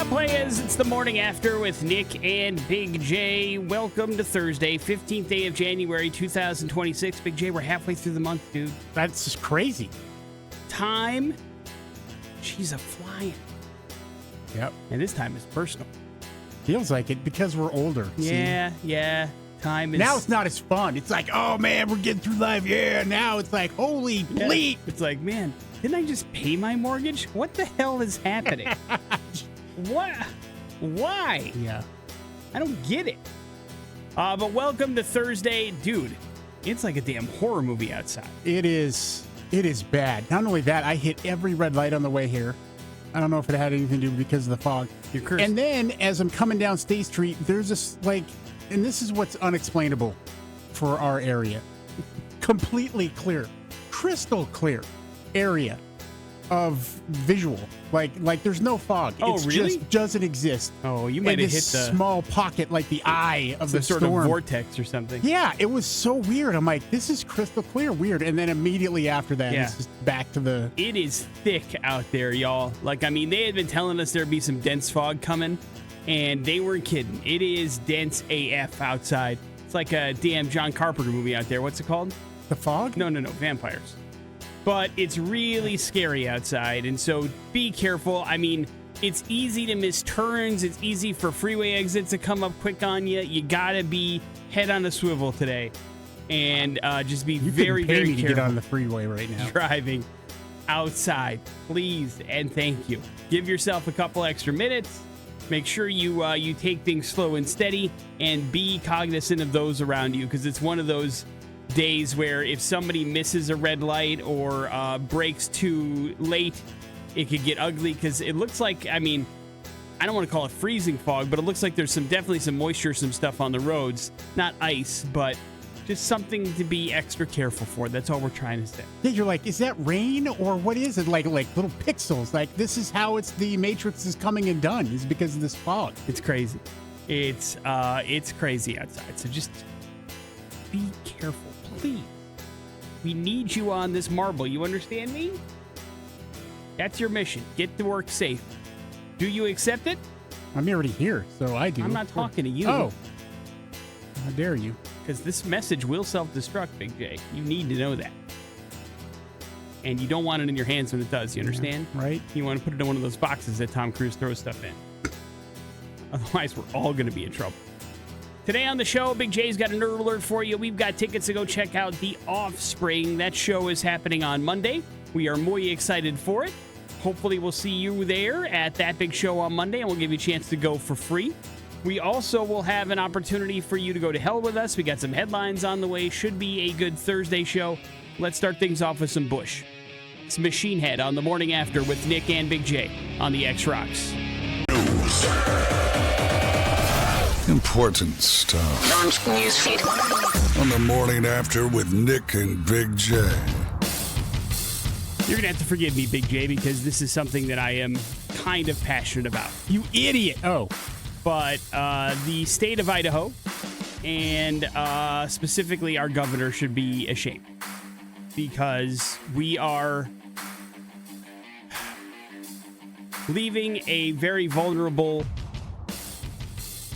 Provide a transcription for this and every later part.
up, players? It's the morning after with Nick and Big J. Welcome to Thursday, 15th day of January, 2026. Big J, we're halfway through the month, dude. That's just crazy. Time, she's a flying. Yep. And this time is personal. Feels like it because we're older. Yeah. Time is... Now it's not as fun. It's like, oh, man, we're getting through life. Yeah, now it's like, holy bleep. It's like, man, didn't I just pay my mortgage? What the hell is happening? What? Why? Yeah. I don't get it. But welcome to Thursday. Dude, it's like a damn horror movie outside. It is bad. Not only that, I hit every red light on the way here. I don't know if it had anything to do because of the fog. You're cursed. And then as I'm coming down State Street, there's this, like, and this is what's unexplainable for our area. Completely clear, crystal clear area of visual. Like there's no fog. Oh, it really? just doesn't exist. Oh, you might have hit the small pocket, like the eye of the sort storm. of vortex or something. Yeah, it was so weird. I'm like, this is crystal clear weird. And then immediately after that, Yeah. it's just back to the... It is thick out there, y'all. Like, I mean, they had been telling us there'd be some dense fog coming, and they weren't kidding. It is dense AF outside. It's like a damn John Carpenter movie out there. What's it called? The fog? No, vampires. But it's really scary outside, and so be careful. I mean, it's easy to miss turns. It's easy for freeway exits to come up quick on you. You gotta be head on a swivel today, and just be very, very me to careful get on the freeway right now. driving outside, please and thank you. Give yourself a couple extra minutes. Make sure you take things slow and steady, and be cognizant of those around you, because it's one of those days where if somebody misses a red light or brakes too late, it could get ugly, because it looks like, I mean, I don't want to call it freezing fog, but it looks like there's definitely some moisture, some stuff on the roads. Not ice, but just something to be extra careful for. That's all we're trying to say. Yeah, you're like, is that rain or what is it? Like little pixels. Like, this is how it's the Matrix is coming and done, is because of this fog. It's crazy. It's crazy outside. So just be careful, please. We need you on this marble. You understand me? That's your mission. Get to work safe. Do you accept it? I'm already here, so I do. I'm not talking to you. Oh. How dare you? Because this message will self-destruct, Big J. You need to know that. And you don't want it in your hands when it does. You understand? Yeah, right. You want to put it in one of those boxes that Tom Cruise throws stuff in. Otherwise, we're all going to be in trouble. Today on the show, Big J's got a nerd alert for you. We've got tickets to go check out The Offspring. That show is happening on Monday. We are muy excited for it. Hopefully, we'll see you there at that big show on Monday, and we'll give you a chance to go for free. We also will have an opportunity for you to go to hell with us. We got some headlines on the way. Should be a good Thursday show. Let's start things off with some Bush. It's Machine Head on the morning after with Nick and Big J on the X Rocks. Important stuff. Launch newsfeed. On the morning after with Nick and Big J. You're going to have to forgive me, Big J, because this is something that I am kind of passionate about. You idiot. Oh. But the state of Idaho and specifically our governor should be ashamed, because we are leaving a very vulnerable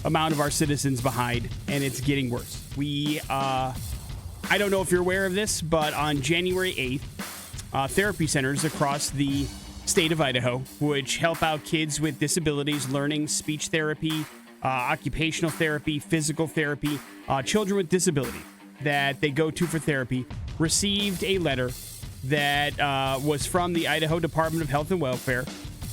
amount of our citizens behind, and it's getting worse. I don't know if you're aware of this, but on January 8th, therapy centers across the state of Idaho, which help out kids with disabilities, learning speech therapy, occupational therapy, physical therapy, children with disability that they go to for therapy, received a letter that was from the Idaho Department of Health and Welfare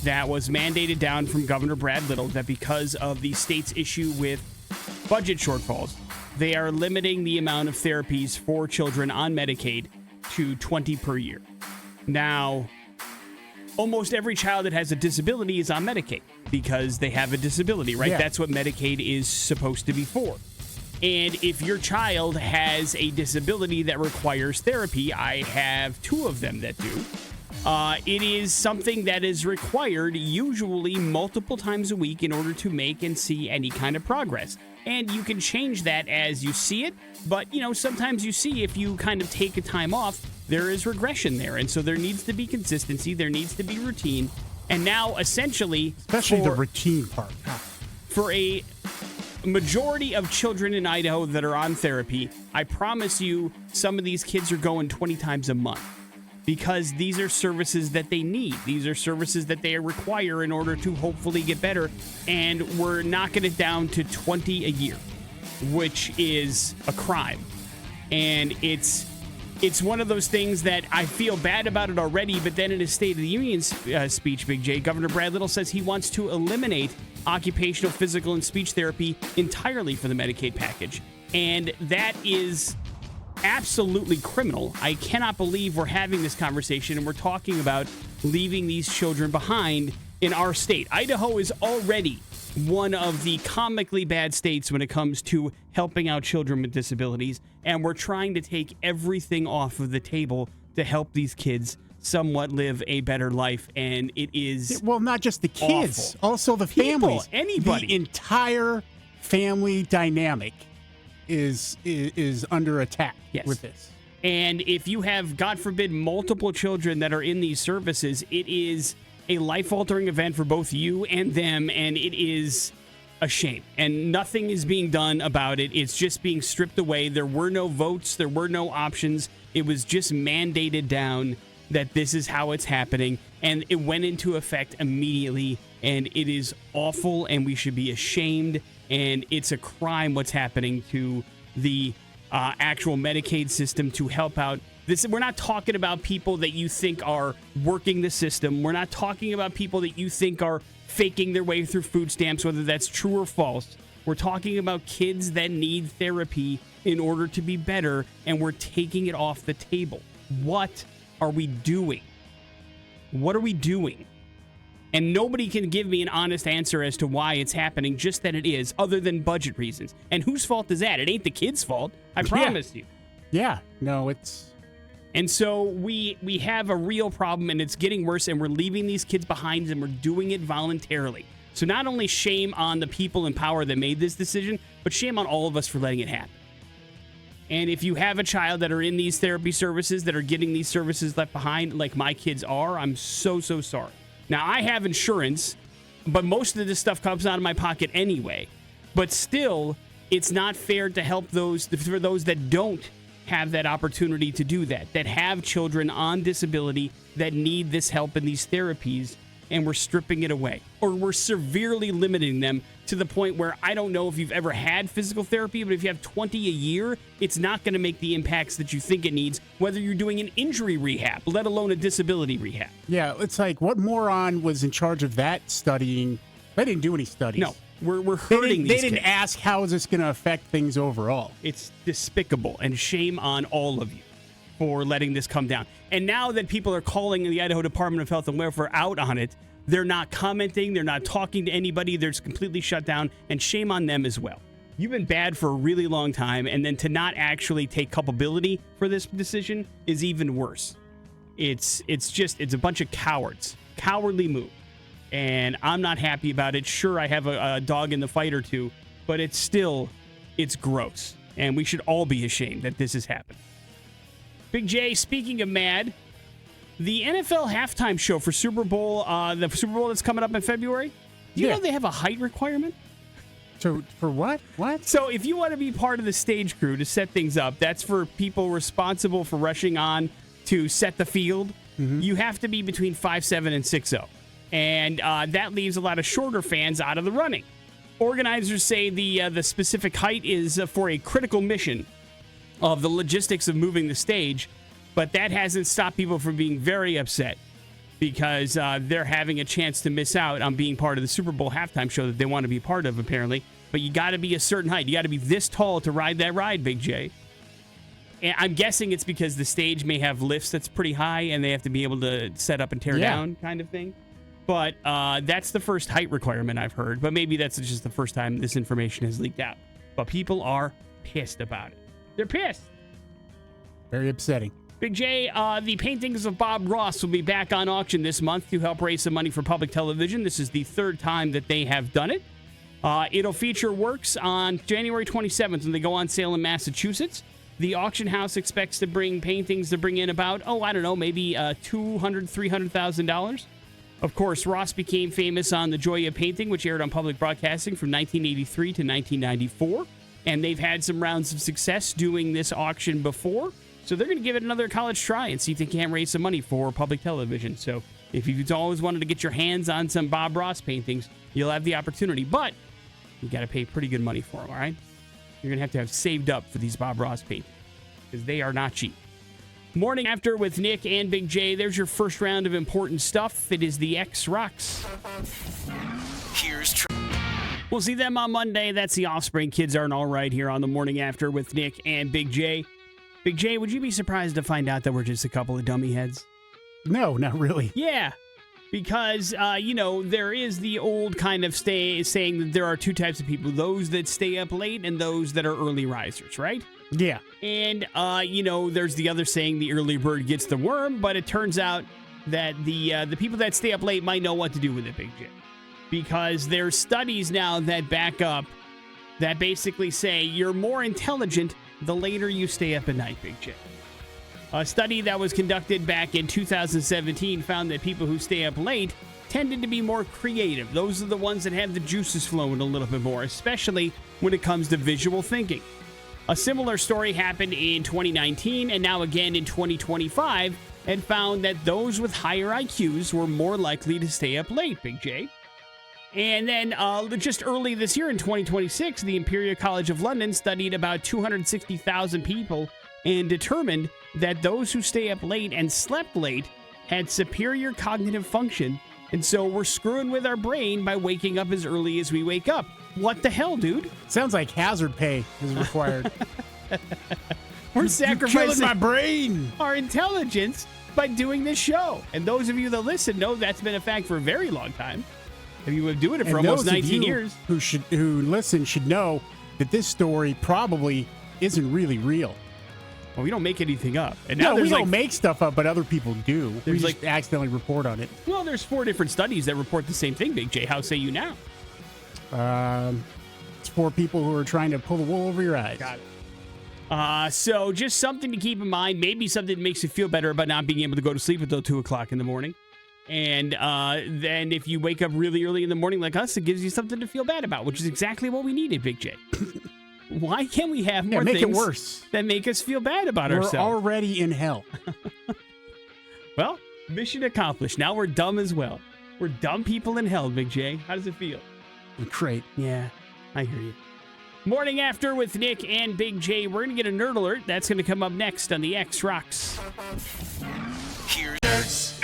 that was mandated down from Governor Brad Little, that because of the state's issue with budget shortfalls, they are limiting the amount of therapies for children on Medicaid to 20 per year. Now, almost every child that has a disability is on Medicaid because they have a disability, right? Yeah. That's what Medicaid is supposed to be for. And if your child has a disability that requires therapy, I have two of them that do. It is something that is required usually multiple times a week in order to make and see any kind of progress. And you can change that as you see it. But, you know, sometimes you see if you kind of take a time off, there is regression there. And so there needs to be consistency. There needs to be routine. And now, essentially, Especially the routine part. for a majority of children in Idaho that are on therapy, I promise you some of these kids are going 20 times a month because these are services that they need. These are services that they require in order to hopefully get better. And we're knocking it down to 20 a year, which is a crime. And it's one of those things that I feel bad about it already, but then in his State of the Union speech, Big J, Governor Brad Little says he wants to eliminate occupational, physical, and speech therapy entirely for the Medicaid package. And that is absolutely criminal. I cannot believe we're having this conversation and we're talking about leaving these children behind in our state. Idaho is already one of the comically bad states when it comes to helping out children with disabilities, and we're trying to take everything off of the table to help these kids somewhat live a better life, and it is Well, not just the kids, awful. also the People, families. anybody. The entire family dynamic is under attack Yes. with this. And if you have, God forbid, multiple children that are in these services, it is a life-altering event for both you and them, and it is a shame. And nothing is being done about it. It's just being stripped away. There were no votes. There were no options. It was just mandated down that this is how it's happening, and it went into effect immediately, and it is awful, and we should be ashamed, and it's a crime what's happening to the actual Medicaid system to help out. We're not talking about people that you think are working the system. We're not talking about people that you think are faking their way through food stamps, whether that's true or false. We're talking about kids that need therapy in order to be better, and we're taking it off the table. What are we doing? What are we doing? And nobody can give me an honest answer as to why it's happening, just that it is, other than budget reasons. And whose fault is that? It ain't the kids' fault. I promise you. Yeah, no, it's... And so we have a real problem, and it's getting worse, and we're leaving these kids behind, and we're doing it voluntarily. So not only shame on the people in power that made this decision, but shame on all of us for letting it happen. And if you have a child that are in these therapy services, that are getting these services left behind, like my kids are, I'm so, so sorry. Now, I have insurance, but most of this stuff comes out of my pocket anyway. But still, it's not fair to help for those that don't have that opportunity to do that have children on disability that need this help and these therapies, and we're stripping it away. Or we're severely limiting them to the point where I don't know if you've ever had physical therapy, but if you have 20 a year, it's not going to make the impacts that you think it needs, whether you're doing an injury rehab, let alone a disability rehab. Yeah, it's like, what moron was in charge of that studying? They didn't do any studies. No, we're hurting these They didn't kids. ask, how is this going to affect things overall? It's despicable, and shame on all of you for letting this come down. And now that people are calling the Idaho Department of Health and Welfare out on it, they're not commenting, they're not talking to anybody, they're just completely shut down, and shame on them as well. You've been bad for a really long time, and then to not actually take culpability for this decision is even worse. It's a bunch of cowards. Cowardly move. And I'm not happy about it. Sure, I have a dog in the fight or two, but it's gross. And we should all be ashamed that this has happened. Big J, speaking of mad, the NFL halftime show for Super Bowl, the Super Bowl that's coming up in February, do you know they have a height requirement? So, for what? What? So if you want to be part of the stage crew to set things up, that's for people responsible for rushing on to set the field. Mm-hmm. You have to be between 5'7" and 6'0". And that leaves a lot of shorter fans out of the running. Organizers say the specific height is for a critical mission of the logistics of moving the stage, but that hasn't stopped people from being very upset because they're having a chance to miss out on being part of the Super Bowl halftime show that they want to be part of, apparently. But you got to be a certain height. You got to be this tall to ride that ride, Big J. And I'm guessing it's because the stage may have lifts that's pretty high and they have to be able to set up and tear down kind of thing. But that's the first height requirement I've heard. But maybe that's just the first time this information has leaked out. But people are pissed about it. They're pissed. Very upsetting. Big J, the paintings of Bob Ross will be back on auction this month to help raise some money for public television. This is the third time that they have done it. It'll feature works on January 27th when they go on sale in Massachusetts. The auction house expects to bring paintings to bring in about, maybe $200,000, $300,000. Of course, Ross became famous on The Joy of Painting, which aired on public broadcasting from 1983 to 1994. And they've had some rounds of success doing this auction before. So they're going to give it another college try and see if they can't raise some money for public television. So if you've always wanted to get your hands on some Bob Ross paintings, you'll have the opportunity. But you got to pay pretty good money for them, all right? You're going to have saved up for these Bob Ross paintings because they are not cheap. Morning After with Nick and Big J. There's your first round of important stuff. It is the X Rocks. We'll see them on Monday. That's the Offspring. Kids aren't all right here on the Morning After with Nick and Big J. Big J, would you be surprised to find out that we're just a couple of dummy heads? No, not really. Yeah, because, there is the old kind of saying that there are two types of people, those that stay up late and those that are early risers, right? Yeah. And, there's the other saying, the early bird gets the worm, but it turns out that the people that stay up late might know what to do with it, Big J. Because there's studies now that back up that basically say you're more intelligent the later you stay up at night, Big J. A study that was conducted back in 2017 found that people who stay up late tended to be more creative. Those are the ones that have the juices flowing a little bit more, especially when it comes to visual thinking. A similar story happened in 2019 and now again in 2025 and found that those with higher IQs were more likely to stay up late, Big J. And then just early this year in 2026, the Imperial College of London studied about 260,000 people and determined that those who stay up late and slept late had superior cognitive function. And so we're screwing with our brain by waking up as early as we wake up. What the hell, dude? Sounds like hazard pay is required. We're sacrificing killing my brain. Our intelligence by doing this show. And those of you that listen know that's been a fact for a very long time. If you been doing it for almost 19 years. Who listen should know that this story probably isn't really real. Well, we don't make anything up. And now we don't make stuff up, but other people do. We There's just accidentally report on it. Well, there's 4 different studies that report the same thing, Big J. How say you now? It's for people who are trying to pull the wool over your eyes. Got it. So just something to keep in mind. Maybe something that makes you feel better about not being able to go to sleep until 2 o'clock in the morning. And then if you wake up really early in the morning like us, it gives you something to feel bad about, which is exactly what we needed, Big J. Why can't we have more make things it worse. that make us feel bad about We're ourselves? We're already in hell. Well, mission accomplished. Now we're dumb as well. We're dumb people in hell, Big J. How does it feel? Great. Yeah, I hear you. Morning After with Nick and Big J. We're going to get a nerd alert. That's going to come up next on the X Rocks. Here's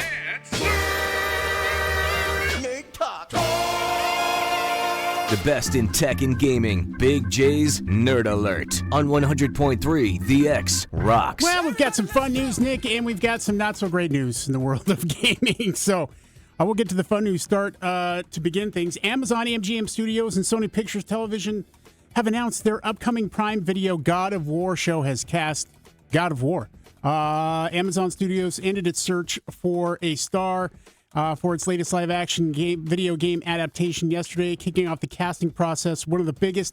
the best in tech and gaming. Big J's Nerd Alert on 100.3 The X Rocks. Well, we've got some fun news, Nick, and we've got some not so great news in the world of gaming. So I will get to the fun news start to begin things. Amazon, MGM Studios, and Sony Pictures Television have announced their upcoming Prime Video God of War show has cast God of War. Amazon Studios ended its search for a star for its latest live-action video game adaptation yesterday, kicking off the casting process. One of the biggest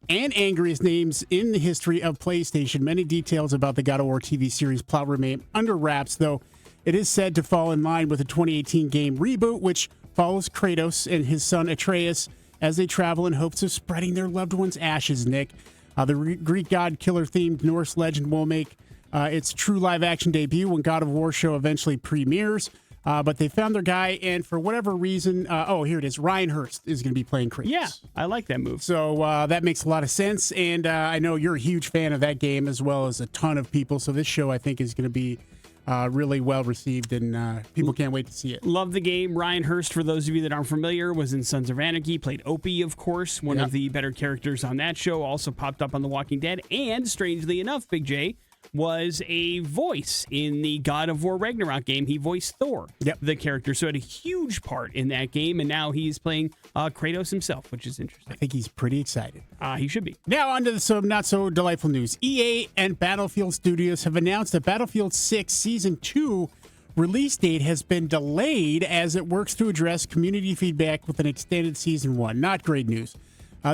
and angriest names in the history of PlayStation. Many details about the God of War TV series plot remain under wraps, though it is said to fall in line with the 2018 game reboot, which follows Kratos and his son Atreus as they travel in hopes of spreading their loved one's ashes, Nick. The Greek god killer-themed Norse legend will make its true live-action debut when God of War show eventually premieres. But they found their guy, and for whatever reason, here it is. Ryan Hurst is going to be playing Kratos. Yeah, I like that move. So that makes a lot of sense, and I know you're a huge fan of that game as well as a ton of people. So this show, I think, is going to be really well received, and people can't wait to see it. Love the game. Ryan Hurst, for those of you that aren't familiar, was in Sons of Anarchy, played Opie, of course, one of the better characters on that show, also popped up on The Walking Dead, and strangely enough, Big J was a voice in the God of War Ragnarok game. He voiced Thor, the character, so had a huge part in that game, and now he's playing Kratos himself, which is interesting. I think he's pretty excited. He should be. Now on to some not-so-delightful news. EA and Battlefield Studios have announced that Battlefield 6 Season 2 release date has been delayed as it works to address community feedback with an extended Season 1. Not great news.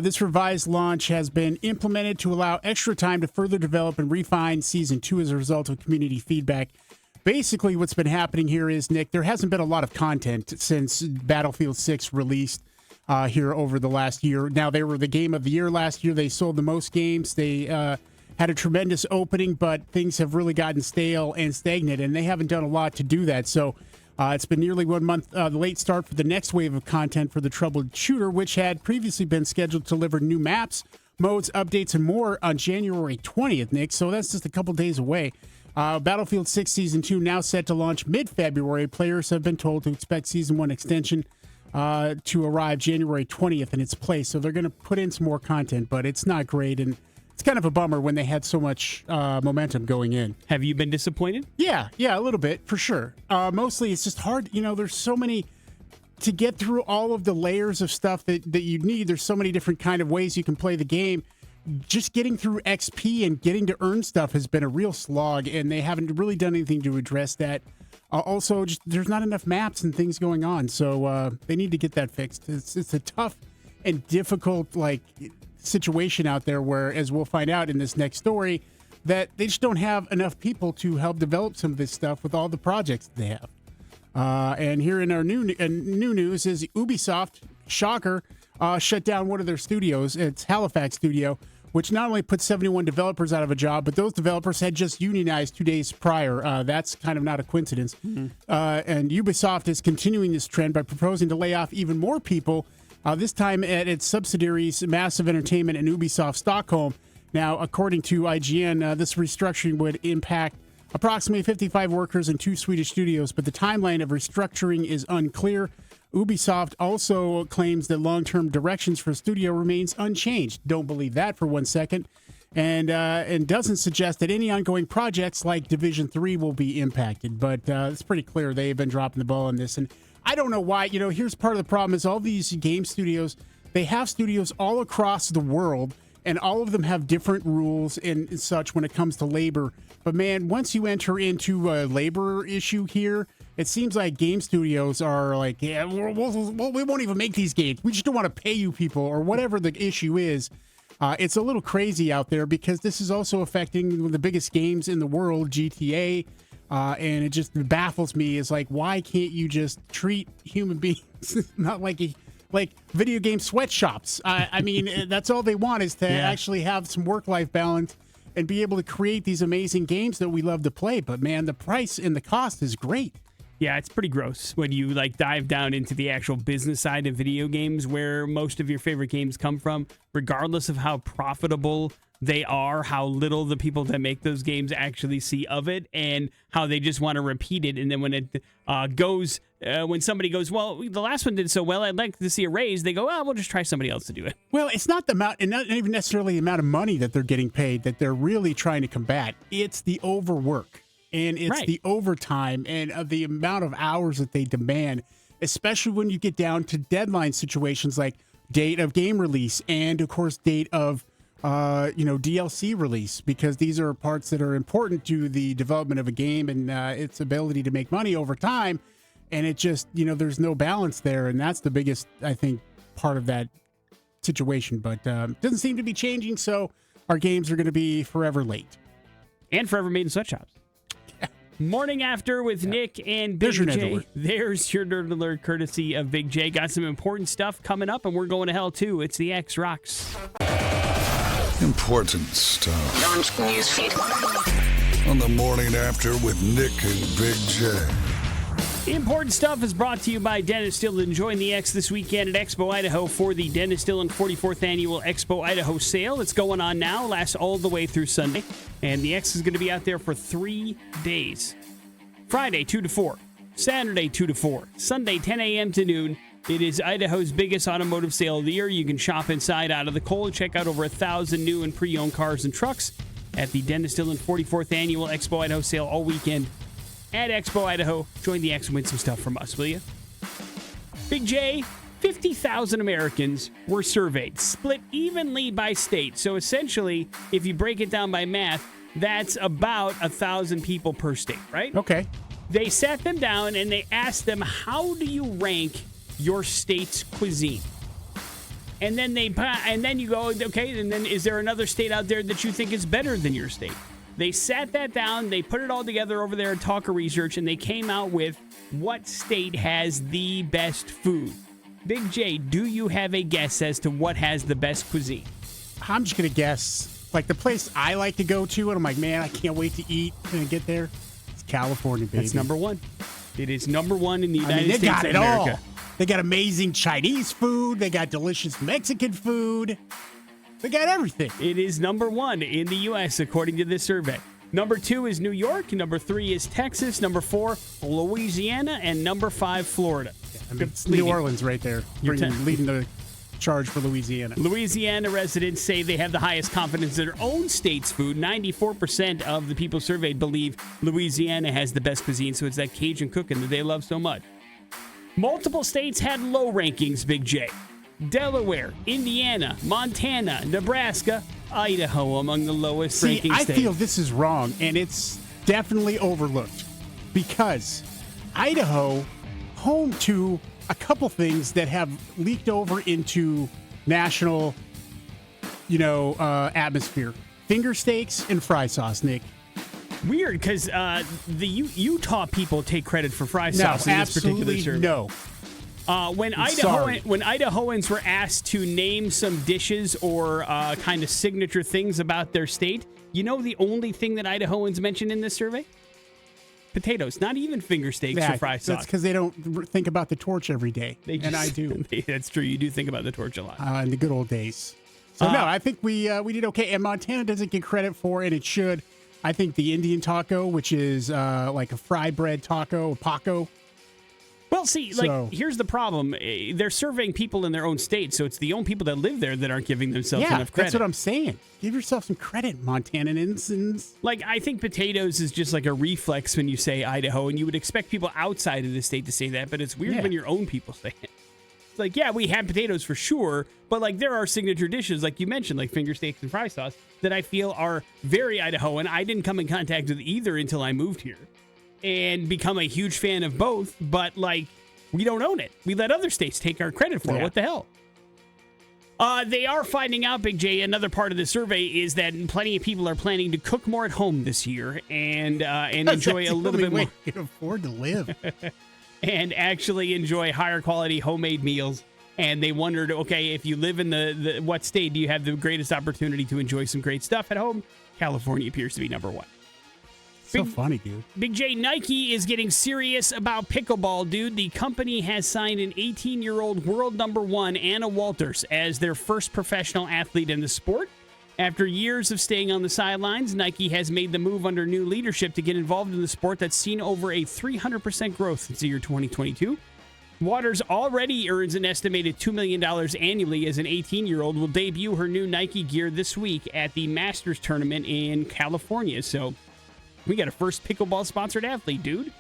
This revised launch has been implemented to allow extra time to further develop and refine Season 2 as a result of community feedback. basically what's been happening here is, Nick, there hasn't been a lot of content since Battlefield 6 released here over the last year. Now, they were the game of the year last year. They sold the most games. They had a tremendous opening, but things have really gotten stale and stagnant, and they haven't done a lot to do that. So it's been nearly 1 month the late start for the next wave of content for the troubled shooter, which had previously been scheduled to deliver new maps, modes, updates, and more on January 20th, Nick. So that's just a couple days away. Battlefield 6 Season 2 now set to launch mid-February. Players have been told to expect Season 1 extension to arrive January 20th in its place. So they're going to put in some more content, but it's not great. And it's kind of a bummer when they had so much momentum going in. Have you been disappointed? Yeah, a little bit, for sure. Mostly it's just hard. There's so many to get through all of the layers of stuff that you need. There's so many different kind of ways you can play the game. Just getting through XP and getting to earn stuff has been a real slog, and they haven't really done anything to address that. Also, just there's not enough maps and things going on, so they need to get that fixed. It's a tough and difficult situation out there where, as we'll find out in this next story, that they just don't have enough people to help develop some of this stuff with all the projects they have. And here in our new news is Ubisoft, shocker, shut down one of their studios. It's Halifax Studio, which not only put 71 developers out of a job, but those developers had just unionized 2 days prior. That's kind of not a coincidence. Mm-hmm. And Ubisoft is continuing this trend by proposing to lay off even more people, this time at its subsidiaries, Massive Entertainment and Ubisoft Stockholm. Now, according to IGN, this restructuring would impact approximately 55 workers in 2 Swedish studios, but the timeline of restructuring is unclear. Ubisoft also claims that long-term directions for the studio remains unchanged. Don't believe that for 1 second. And doesn't suggest that any ongoing projects like Division 3 will be impacted. But it's pretty clear they've been dropping the ball on this. And I don't know why. Here's part of the problem is all these game studios, they have studios all across the world, and all of them have different rules and such when it comes to labor. But, man, once you enter into a labor issue here, it seems like game studios are like, yeah, we won't even make these games. We just don't want to pay you people, or whatever the issue is. It's a little crazy out there because this is also affecting one of the biggest games in the world, GTA. And it just baffles me. Is like, why can't you just treat human beings not like video game sweatshops? I mean, that's all they want is to actually have some work-life balance and be able to create these amazing games that we love to play. But, man, the price and the cost is great. Yeah, it's pretty gross when you dive down into the actual business side of video games, where most of your favorite games come from, regardless of how profitable they are, how little the people that make those games actually see of it, and how they just want to repeat it. And then when it when somebody goes, well, the last one did so well, I'd like to see a raise, they go, we'll just try somebody else to do it. Well, it's not the amount, and not even necessarily the amount of money that they're getting paid that they're really trying to combat. It's the overwork. And it's the overtime and the amount of hours that they demand, especially when you get down to deadline situations like date of game release and, of course, date of DLC release, because these are parts that are important to the development of a game and its ability to make money over time. And it just, there's no balance there. And that's the biggest, I think, part of that situation. But it doesn't seem to be changing. So our games are going to be forever late. And forever made in sweatshops. Morning After with Nick and Big J. There's your Nerd Alert courtesy of Big J. Got some important stuff coming up, and we're going to hell, too. It's the X Rocks. Important stuff. Launch newsfeed. On the Morning After with Nick and Big J. Important Stuff is brought to you by Dennis Dillon. Join the X this weekend at Expo Idaho for the Dennis Dillon 44th Annual Expo Idaho sale. It's going on now, lasts all the way through Sunday. And the X is going to be out there for 3 days. Friday, 2 to 4. Saturday, 2 to 4. Sunday, 10 a.m. to noon. It is Idaho's biggest automotive sale of the year. You can shop inside out of the cold. Check out over 1,000 new and pre-owned cars and trucks at the Dennis Dillon 44th Annual Expo Idaho sale all weekend at Expo Idaho. Join the X and win some stuff from us, will you? Big J, 50,000 Americans were surveyed, split evenly by state. So essentially, if you break it down by math, that's about 1,000 people per state, right? Okay. They sat them down and they asked them, how do you rank your state's cuisine? And then you go, okay, and then is there another state out there that you think is better than your state? They sat that down, they put it all together over there at Talker Research, and they came out with what state has the best food. Big J, do you have a guess as to what has the best cuisine? I'm just going to guess. Like, the place I like to go to, and I'm like, man, I can't wait to eat and get there. It's California, baby. That's number one. It is number one in the United they States got of it America. all. They got amazing Chinese food. They got delicious Mexican food. They got everything. It is number one in the U.S., according to this survey. Number 2 is New York. Number 3 is Texas. Number 4, Louisiana. And number 5, Florida. I mean, it's New Orleans right there, leading the charge for Louisiana. Louisiana residents say they have the highest confidence in their own state's food. 94% of the people surveyed believe Louisiana has the best cuisine, so it's that Cajun cooking that they love so much. Multiple states had low rankings, Big J. Delaware, Indiana, Montana, Nebraska, Idaho among the lowest ranking I states. feel this is wrong, and it's definitely overlooked because Idaho, home to a couple things that have leaked over into national, atmosphere. Finger steaks and fry sauce, Nick. Weird, because the Utah people take credit for fry sauce in this particular survey. No. When Idahoans were asked to name some dishes or kind of signature things about their state, the only thing that Idahoans mentioned in this survey? Potatoes, not even finger steaks or fry sauce. That's because they don't think about the torch every day, and I do. That's true. You do think about the torch a lot. In the good old days. So, no, I think we did okay. And Montana doesn't get credit for it. It should. I think the Indian taco, which is like a fry bread taco, a paco. Well, see, here's the problem. They're surveying people in their own state, so it's the own people that live there that aren't giving themselves enough credit. That's what I'm saying. Give yourself some credit, Montanans. Like, I think potatoes is just like a reflex when you say Idaho, and you would expect people outside of the state to say that, but it's weird when your own people say it. It's like, yeah, we have potatoes for sure, but like there are signature dishes, like you mentioned, like finger steaks and fry sauce, that I feel are very Idahoan. I didn't come in contact with either until I moved here and become a huge fan of both, but like we don't own it. We let other states take our credit for it. What the hell? They are finding out, Big J, another part of the survey is that plenty of people are planning to cook more at home this year and enjoy a little bit more. You can afford to live. And actually enjoy higher quality homemade meals. And they wondered, okay, if you live in the what state do you have the greatest opportunity to enjoy some great stuff at home? California appears to be number one. So funny, dude. Big J, Nike is getting serious about pickleball, dude. The company has signed an 18-year-old world number one, Anna Walters, as their first professional athlete in the sport. After years of staying on the sidelines, Nike has made the move under new leadership to get involved in the sport that's seen over a 300% growth since the year 2022. Waters already earns an estimated $2 million annually as an 18-year-old, will debut her new Nike gear this week at the Masters tournament in California. So we got a first pickleball-sponsored athlete, dude.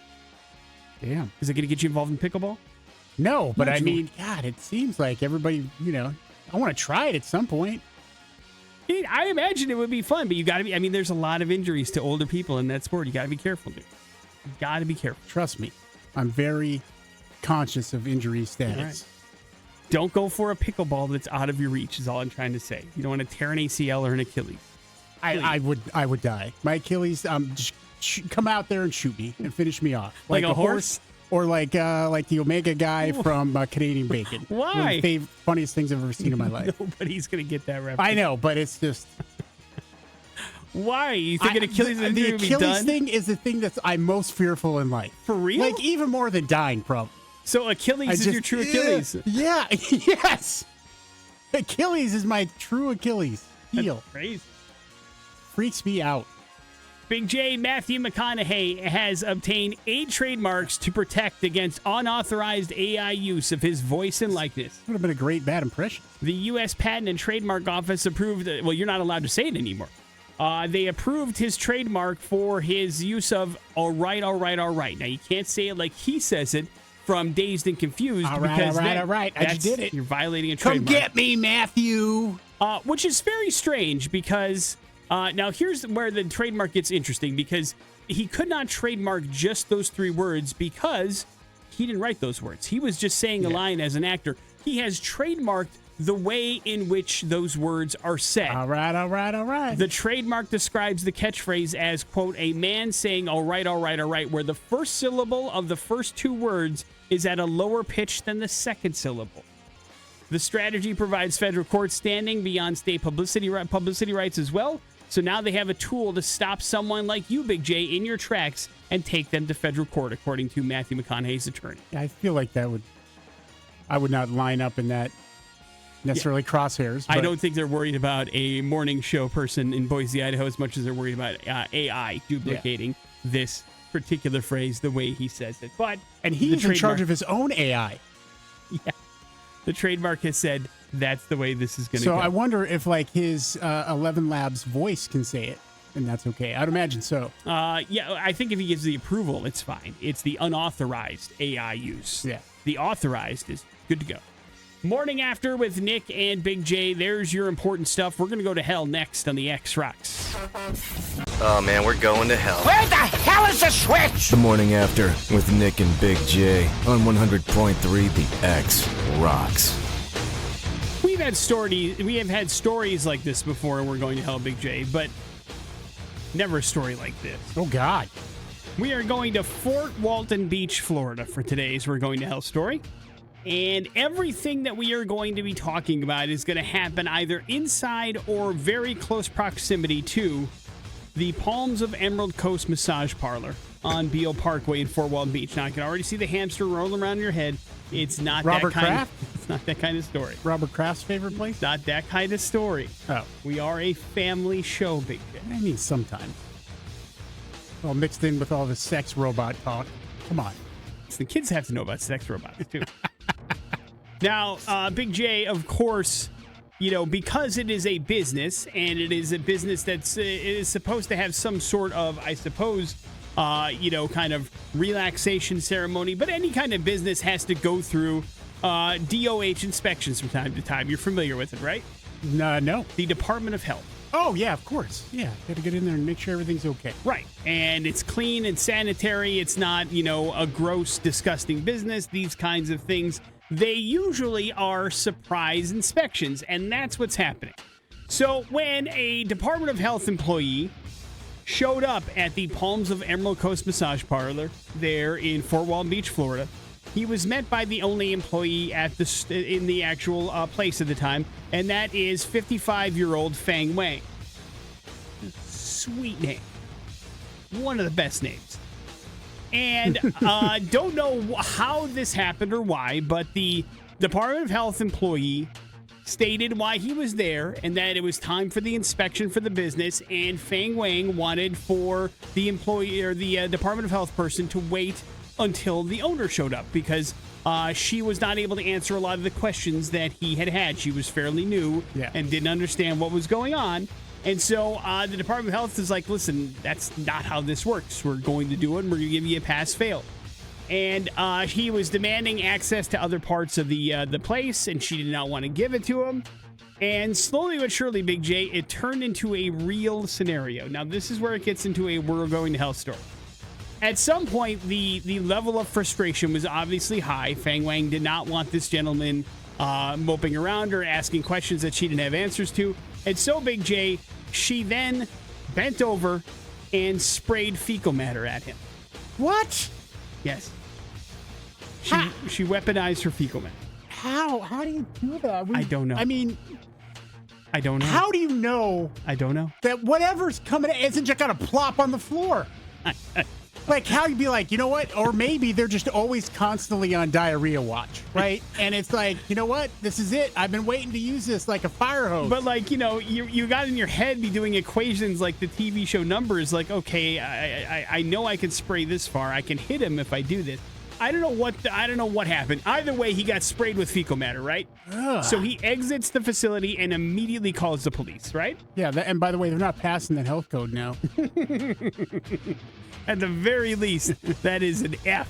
Damn. Is it going to get you involved in pickleball? No, but I mean, God, it seems like everybody, I want to try it at some point. I imagine it would be fun, but you got to be, there's a lot of injuries to older people in that sport. You got to be careful, dude. You got to be careful. Trust me. I'm very conscious of injury status. Right. Don't go for a pickleball that's out of your reach is all I'm trying to say. You don't want to tear an ACL or an Achilles. I would die. My Achilles, just come out there and shoot me and finish me off. Like a horse? Or like the Omega guy from Canadian Bacon. Why? One of the funniest things I've ever seen in my life. Nobody's going to get that reference. I know, but it's just... Why? You think an Achilles the injury would be done? Achilles thing is the thing that I'm most fearful in life. For real? Like, even more than dying, probably. So Achilles is your true Achilles? Yeah. Yes. Achilles is my true Achilles heel. That's crazy. Freaks me out. Big J, Matthew McConaughey has obtained 8 trademarks to protect against unauthorized AI use of his voice and likeness. Would have been a great bad impression. The U.S. Patent and Trademark Office approved, well, you're not allowed to say it anymore. They approved his trademark for his use of all right. Now, you can't say it like he says it from Dazed and Confused. All right. I just did it. You're violating a trademark. Come get me, Matthew. Which is very strange because... now, here's where the trademark gets interesting because he could not trademark just those 3 words because he didn't write those words. He was just saying a line as an actor. He has trademarked the way in which those words are said. All right. The trademark describes the catchphrase as, quote, a man saying, all right, where the first syllable of the first two words is at a lower pitch than the second syllable. The strategy provides federal courts standing beyond state publicity rights as well. So now they have a tool to stop someone like you, Big J, in your tracks and take them to federal court, according to Matthew McConaughey's attorney. I feel like I would not line up in that necessarily crosshairs. I don't think they're worried about a morning show person in Boise, Idaho, as much as they're worried about AI duplicating this particular phrase the way he says it. And he's in charge of his own AI. Yeah. The trademark has said that's the way this is going to go. So I wonder if like his 11 Labs voice can say it, and that's okay. I'd imagine so. Yeah, I think if he gives the approval, it's fine. It's the unauthorized AI use. Yeah. The authorized is good to go. Morning After with Nick and Big J. There's your important stuff. We're going to go to hell next on the X Rocks. Oh man, we're going to hell. Where the hell is the switch? The Morning After with Nick and Big J on 100.3 The X Rocks. We have had stories like this before, and we're going to hell, Big J, but never a story like this. Oh, God. We are going to Fort Walton Beach, Florida for today's We're Going to Hell story. And everything that we are going to be talking about is going to happen either inside or very close proximity to the Palms of Emerald Coast Massage Parlor on Beale Parkway in Fort Walton Beach. Now, I can already see the hamster rolling around in your head. It's not Robert that kind Kraft? It's not that kind of story. Robert Kraft's favorite place? Not that kind of story. Oh. We are a family show, Big J. I mean, sometimes. All mixed in with all the sex robot talk. Come on. The kids have to know about sex robots, too. Now, Big J, of course, because it is a business, and it is a business that's is supposed to have some sort of, I suppose, kind of relaxation ceremony, but any kind of business has to go through DOH inspections from time to time. You're familiar with it, right? No. The Department of Health. Oh, yeah, of course. Yeah, got to get in there and make sure everything's okay. Right. And it's clean and sanitary. It's not, a gross, disgusting business. These kinds of things, they usually are surprise inspections, and that's what's happening. So when a Department of Health employee showed up at the Palms of Emerald Coast Massage Parlor there in Fort Walton Beach, Florida, he was met by the only employee in the actual place at the time, and that is 55-year-old Fang Wang. Sweet name. One of the best names. And don't know how this happened or why, but the Department of Health employee stated why he was there and that it was time for the inspection for the business, and Fang Wang wanted for the employee or the Department of Health person to wait until the owner showed up because she was not able to answer a lot of the questions that he had. She was fairly new and didn't understand what was going on. And so the Department of Health is like, listen, that's not how this works. We're going to do it, and we're going to give you a pass-fail. And he was demanding access to other parts of the place, and she did not want to give it to him. And slowly but surely, Big J, it turned into a real scenario. Now, this is where it gets into a We're Going to Hell story. At some point, the level of frustration was obviously high. Fang Wang did not want this gentleman moping around or asking questions that she didn't have answers to. And so, Big J, she then bent over and sprayed fecal matter at him. What? Yes. She weaponized her fecal matter. How do you do that? I don't know. I mean, I don't know. How do you know I don't know. that whatever's coming isn't just going to plop on the floor? Like, how you be like, you know what? Or maybe they're just always constantly on diarrhea watch, right? And it's like, you know what? This is it. I've been waiting to use this like a fire hose. But like, you got in your head be doing equations like the TV show Numbers. Like, okay, I know I can spray this far. I can hit him if I do this. I don't know what happened. Either way, he got sprayed with fecal matter, right? Ugh. So he exits the facility and immediately calls the police, right? Yeah, and by the way, they're not passing that health code now. At the very least, that is an F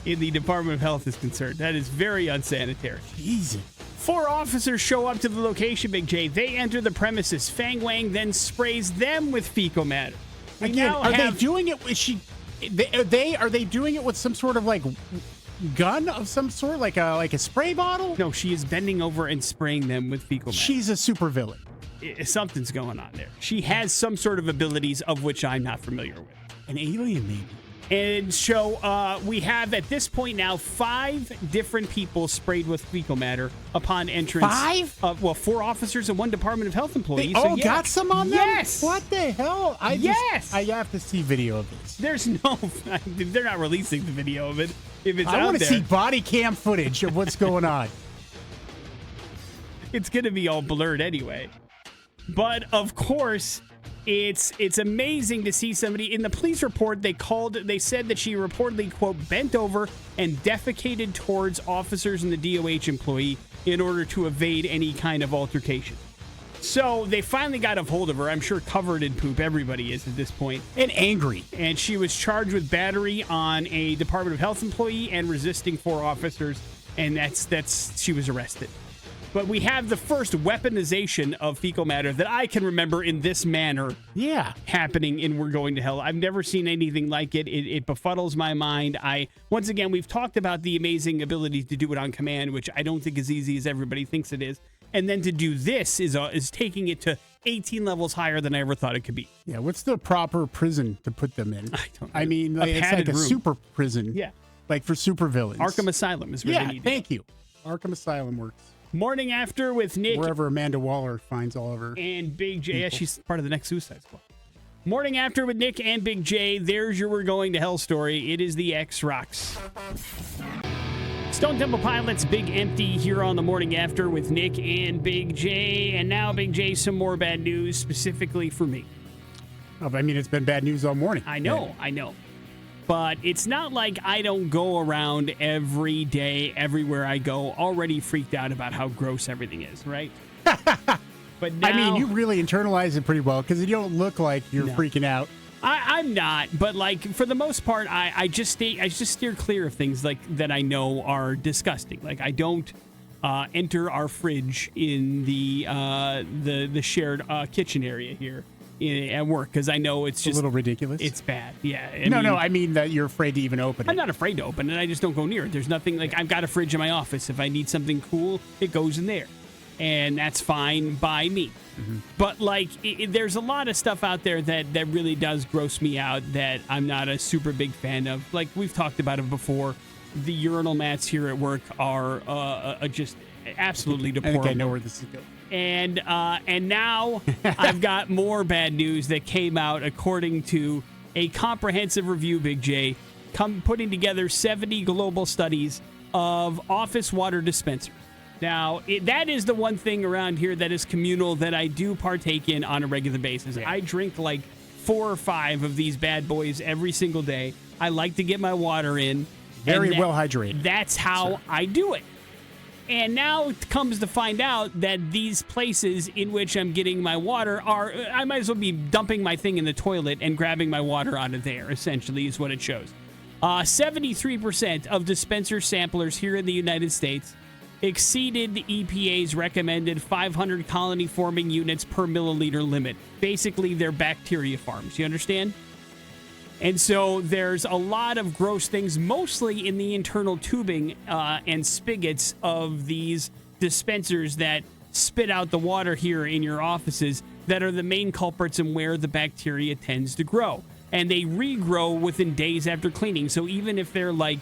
in the Department of Health is concerned. That is very unsanitary. Jesus. 4 officers show up to the location, Big J. They enter the premises. Fang Wang then sprays them with fecal matter. Again, are they doing it? Are they doing it with some sort of like gun of some sort, like a spray bottle? No, she is bending over and spraying them with fecal matter. She's a supervillain. Something's going on there. She has some sort of abilities of which I'm not familiar with. An alien, maybe. And so we have at this point now 5 different people sprayed with fecal matter upon entrance. 5? 4 officers and 1 Department of Health employee. They all got some on them? Yes. What the hell? I have to see video of this. There's no. They're not releasing the video of it. If it's out there, I want to see body cam footage of what's going on. It's going to be all blurred anyway. But of course, it's amazing to see somebody in the police report. They said that she reportedly, quote, bent over and defecated towards officers and the DOH employee in order to evade any kind of altercation. So they finally got a hold of her. I'm sure covered in poop. Everybody is at this point. And angry. And she was charged with battery on a Department of Health employee and resisting 4 officers. And she was arrested. But we have the first weaponization of fecal matter that I can remember in this manner happening in We're Going to Hell. I've never seen anything like it. It befuddles my mind. Once again, we've talked about the amazing ability to do it on command, which I don't think is easy as everybody thinks it is. And then to do this is taking it to 18 levels higher than I ever thought it could be. Yeah, what's the proper prison to put them in? I don't know. I mean, it's like a room. super prison. Yeah. Like for supervillains. Arkham Asylum is where they need thank you. Arkham Asylum works. Morning After with Nick. Wherever Amanda Waller finds all of her. And Big J. Yeah, she's part of the next Suicide Squad. Morning After with Nick and Big J. There's your We're Going to Hell story. It is the X-Rocks. Stone Temple Pilots, Big Empty here on the Morning After with Nick and Big J. And now, Big J, some more bad news specifically for me. Oh, I mean, it's been bad news all morning. I know. But it's not like I don't go around every day, everywhere I go, already freaked out about how gross everything is, right? But now, I mean, you really internalize it pretty well because you don't look like you're freaking out. I'm not, but like for the most part, I just steer clear of things like that I know are disgusting. Like I don't enter our fridge in the shared kitchen area here at work because I know it's just a little ridiculous. It's bad. Yeah. I mean that you're afraid to even open it. I'm not afraid to open it. I just don't go near it. There's nothing like I've got a fridge in my office. If I need something cool, it goes in there. And that's fine by me. Mm-hmm. But like there's a lot of stuff out there that really does gross me out that I'm not a super big fan of. Like we've talked about it before. The urinal mats here at work are just absolutely deplorable. I think I know where this is going. And now I've got more bad news that came out according to a comprehensive review, Big J, putting together 70 global studies of office water dispensers. Now, that is the one thing around here that is communal that I do partake in on a regular basis. Yeah. I drink like 4 or 5 of these bad boys every single day. I like to get my water in. Very well hydrated. That's how I do it. And now it comes to find out that these places in which I'm getting my water I might as well be dumping my thing in the toilet and grabbing my water out of there, essentially, is what it shows. 73% of dispenser samplers here in the United States exceeded the EPA's recommended 500 colony-forming units per milliliter limit. Basically, they're bacteria farms. You understand? And so there's a lot of gross things, mostly in the internal tubing and spigots of these dispensers that spit out the water here in your offices that are the main culprits and where the bacteria tends to grow. And they regrow within days after cleaning. So even if they're like,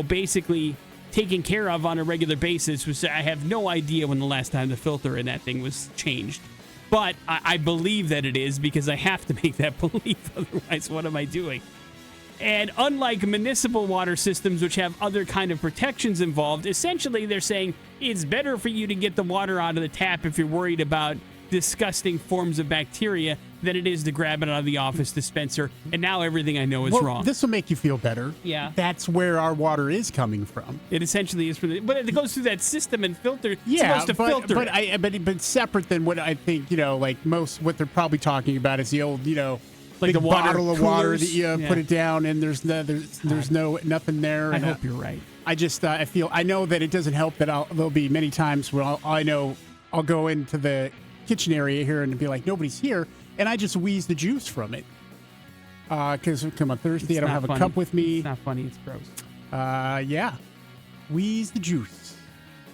basically taken care of on a regular basis, which I have no idea when the last time the filter in that thing was changed. But I believe that it is because I have to make that belief. Otherwise, what am I doing? And unlike municipal water systems, which have other kind of protections involved, essentially they're saying it's better for you to get the water out of the tap if you're worried about disgusting forms of bacteria than it is to grab it out of the office dispenser. And now everything I know is wrong. This will make you feel better. Yeah. That's where our water is coming from. It essentially is but it goes through that system and filter. It's supposed to filter but separate than what I think, like most, what they're probably talking about is the old, like big the bottle of water that you yeah. put it down and there's nothing there. I hope you're right. I just, I know that it doesn't help that there'll be many times where I'll go into the kitchen area here and be like, nobody's here. And I just wheeze the juice from it. Because come on Thursday, I don't have a cup with me. It's not funny. It's gross. Yeah. Wheeze the juice.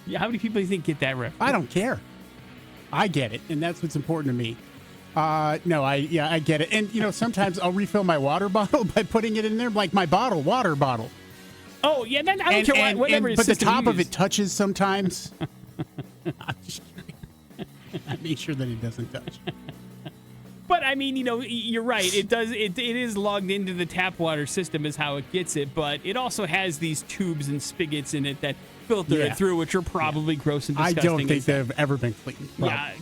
Yeah, how many people do you think get that reference? I don't care. I get it, and that's what's important to me. No, I get it. And, sometimes I'll refill my water bottle by putting it in there, like my water bottle. Oh, yeah, then I don't care whatever but the top you of use. it touches sometimes. I'm just kidding. I make sure that it doesn't touch. But I mean, you're right. It does. It is logged into the tap water system is how it gets it. But it also has these tubes and spigots in it that filter it through, which are probably gross and I disgusting. don't think they've ever been cleaned. Yeah,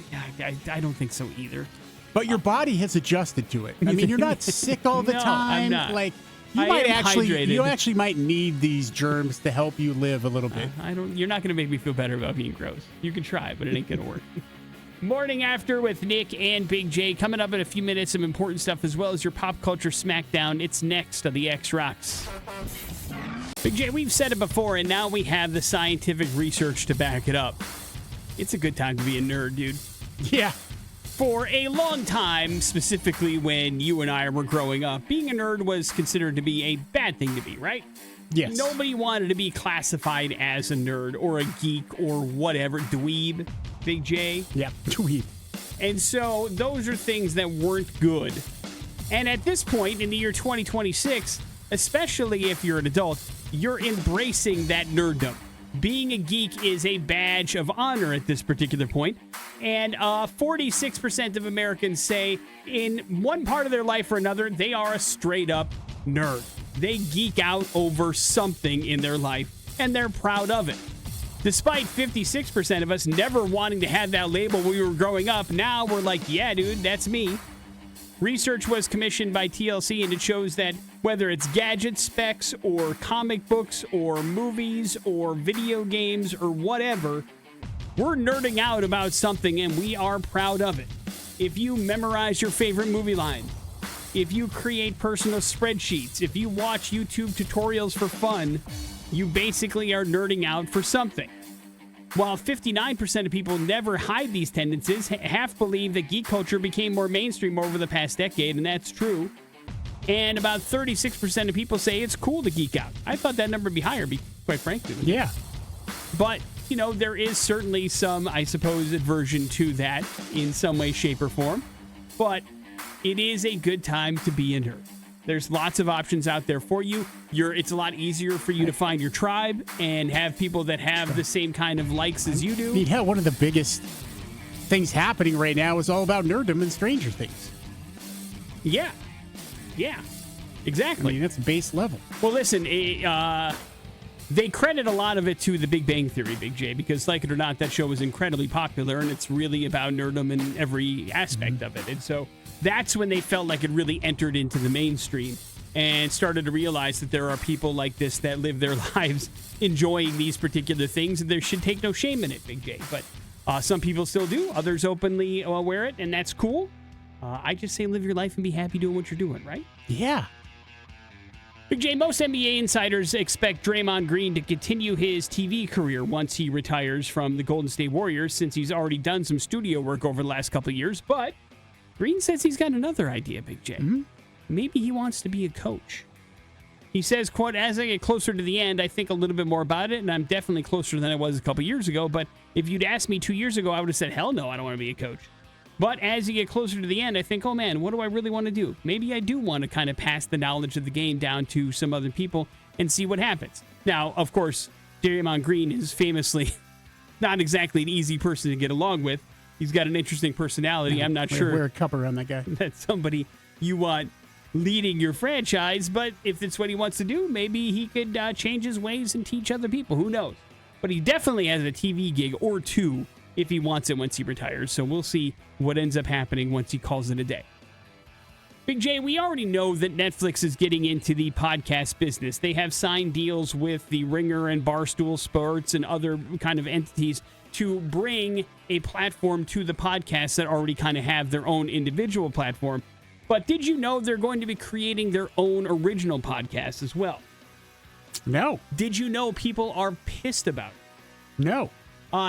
I don't think so either. But your body has adjusted to it. I mean, you're not sick all the No, time. I'm not. Like I am hydrated. you actually might need these germs to help you live a little bit. You're not going to make me feel better about being gross. You can try, but it ain't going to work. Morning After with Nick and Big J. Coming up in a few minutes, some important stuff as well as your pop culture smackdown. It's next on the X Rocks. Big J, we've said it before, and now we have the scientific research to back it up. It's a good time to be a nerd, dude. Yeah. For a long time, specifically when you and I were growing up, being a nerd was considered to be a bad thing to be, right? Yes. Nobody wanted to be classified as a nerd or a geek or whatever, dweeb, Big J. Yeah, dweeb. And so those are things that weren't good. And at this point in the year 2026, especially if you're an adult, you're embracing that nerddom. Being a geek is a badge of honor at this particular point. And 46% of Americans say in one part of their life or another, they are a straight up nerd. They geek out over something in their life, and they're proud of it. Despite 56% of us never wanting to have that label when we were growing up, now we're like, yeah, dude, that's me. Research was commissioned by TLC, and it shows that whether it's gadget specs or comic books or movies or video games or whatever, we're nerding out about something, and we are proud of it. If you memorize your favorite movie line, if you create personal spreadsheets, if you watch YouTube tutorials for fun, you basically are nerding out for something. While 59% of people never hide these tendencies, half believe that geek culture became more mainstream over the past decade, and that's true. And about 36% of people say it's cool to geek out. I thought that number would be higher, quite frankly. Yeah. But, there is certainly some, I suppose, aversion to that in some way, shape, or form. But it is a good time to be a nerd. There's lots of options out there for you. It's a lot easier for you to find your tribe and have people that have the same kind of likes as you do. Yeah, one of the biggest things happening right now is all about nerddom and Stranger Things. Yeah, exactly. I mean, that's base level. Well, listen, they credit a lot of it to The Big Bang Theory, Big J, because like it or not, that show was incredibly popular, and it's really about nerddom in every aspect of it. And so that's when they felt like it really entered into the mainstream and started to realize that there are people like this that live their lives enjoying these particular things, and there should take no shame in it, Big J. But some people still do. Others openly wear it, and that's cool. I just say live your life and be happy doing what you're doing, right? Yeah. Big J, most NBA insiders expect Draymond Green to continue his TV career once he retires from the Golden State Warriors, since he's already done some studio work over the last couple of years. But Green says he's got another idea, Big J. Mm-hmm. Maybe he wants to be a coach. He says, quote, as I get closer to the end, I think a little bit more about it, and I'm definitely closer than I was a couple years ago. But if you'd asked me 2 years ago, I would have said, hell no, I don't want to be a coach. But as you get closer to the end, I think, oh man, what do I really want to do? Maybe I do want to kind of pass the knowledge of the game down to some other people and see what happens. Now, of course, Draymond Green is famously not exactly an easy person to get along with. He's got an interesting personality. I'm not sure. Wear a cup around that guy. That's somebody you want leading your franchise, but if it's what he wants to do, maybe he could change his ways and teach other people. Who knows? But he definitely has a TV gig or two if he wants it once he retires. So we'll see what ends up happening once he calls it a day. Big J, we already know that Netflix is getting into the podcast business. They have signed deals with The Ringer and Barstool Sports and other kind of entities to bring a platform to the podcasts that already kind of have their own individual platform. But did you know they're going to be creating their own original podcast as well? No. Did you know people are pissed about it? No.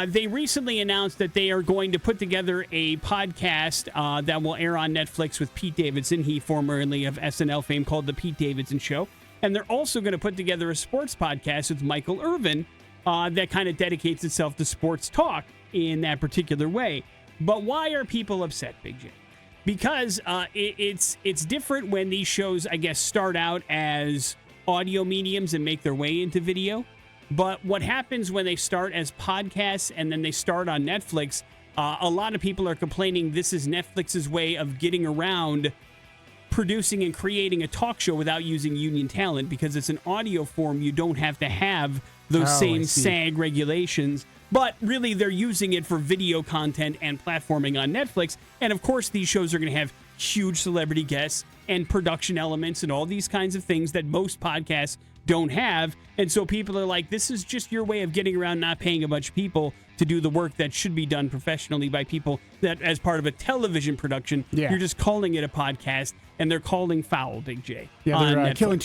They recently announced that they are going to put together a podcast that will air on Netflix with Pete Davidson, he formerly of SNL fame, called The Pete Davidson Show. And they're also going to put together a sports podcast with Michael Irvin that kind of dedicates itself to sports talk in that particular way. But why are people upset, Big J? Because it's different when these shows, I guess, start out as audio mediums and make their way into video. But what happens when they start as podcasts and then they start on Netflix, a lot of people are complaining this is Netflix's way of getting around producing and creating a talk show without using union talent, because it's an audio form. You don't have to have those same SAG regulations. But really, they're using it for video content and platforming on Netflix. And of course, these shows are going to have huge celebrity guests and production elements and all these kinds of things that most podcasts don't have. And so people are like, this is just your way of getting around not paying a bunch of people to do the work that should be done professionally by people that, as part of a television production, you're just calling it a podcast, and they're calling foul, Big J. Yeah, they're killing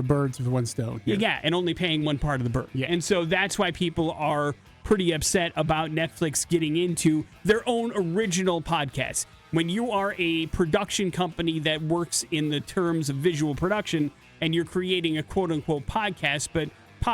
birds with one stone. Yeah, and only paying one part of the bird. Yeah. And so that's why people are pretty upset about Netflix getting into their own original podcasts. When you are a production company that works in the terms of visual production and you're creating a quote-unquote podcast, but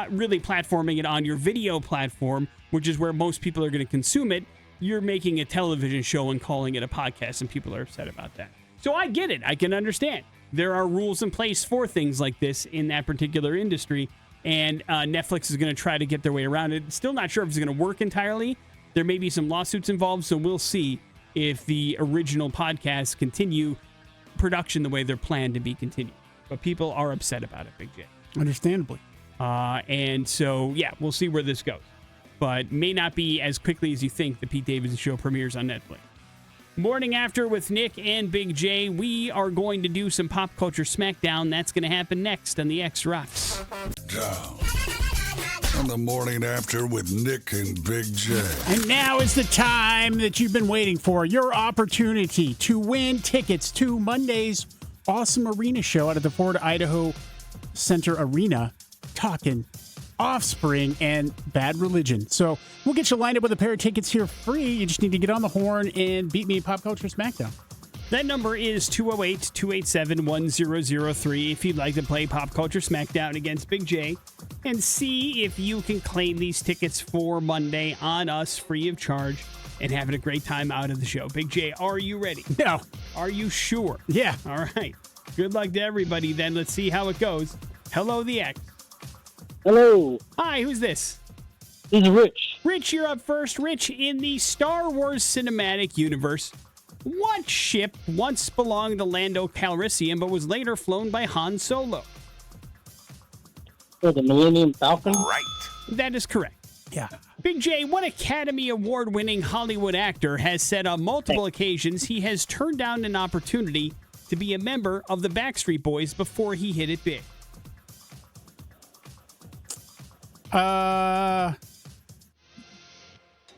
really platforming it on your video platform, which is where most people are going to consume it, you're making a television show and calling it a podcast, and people are upset about that. So I get it. I can understand. There are rules in place for things like this in that particular industry, and Netflix is going to try to get their way around it. Still not sure if it's going to work entirely. There may be some lawsuits involved, so we'll see if the original podcasts continue production the way they're planned to be continued. But people are upset about it, Big J. Understandably. And so, yeah, we'll see where this goes. But may not be as quickly as you think the Pete Davidson Show premieres on Netflix. Morning After with Nick and Big J. We are going to do some Pop Culture Smackdown. That's going to happen next on the X Rocks. Down. On the Morning After with Nick and Big J. And now is the time that you've been waiting for. Your opportunity to win tickets to Monday's awesome arena show out at the Ford Idaho Center Arena, talking Offspring and Bad Religion. So we'll get you lined up with a pair of tickets here free. You just need to get on the horn and beat me in Pop Culture Smackdown. That number is 208-287-1003 if you'd like to play Pop Culture Smackdown against Big J and see if you can claim these tickets for Monday on us free of charge and having a great time out of the show. Big J, are you ready? No. Are you sure? Yeah. All right. Good luck to everybody then. Let's see how it goes. Hello, the X. Hello. Hi, who's this? This is Rich. Rich, you're up first. Rich, in the Star Wars cinematic universe, what ship once belonged to Lando Calrissian but was later flown by Han Solo? Oh, the Millennium Falcon? Right. That is correct. Yeah. Big J, what Academy Award-winning Hollywood actor has said on multiple occasions he has turned down an opportunity to be a member of the Backstreet Boys before he hit it big?